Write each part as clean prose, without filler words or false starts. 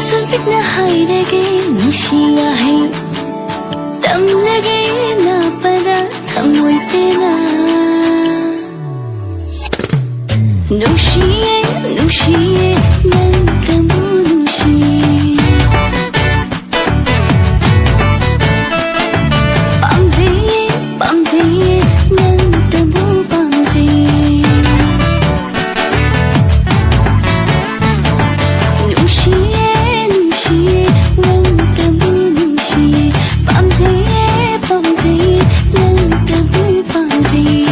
손빛 나 하이레게 무시야해 땀나게 나빠다 탐모이빼나 누시에 누시에 난 너무 누시 밤지에 밤지에 난 너무 밤지 누시에 누시에 난 너무 누시 밤지에 밤지에 난 너무 밤지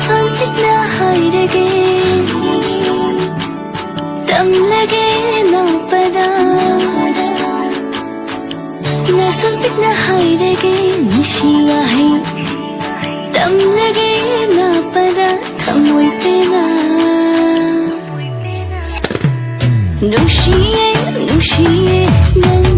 손빛 나 하이레게 땀나게 나빠다 나 손빛 나 하이레게 무시야해 땀나게 나빠다 탐모이빼나 누시에 누시에 난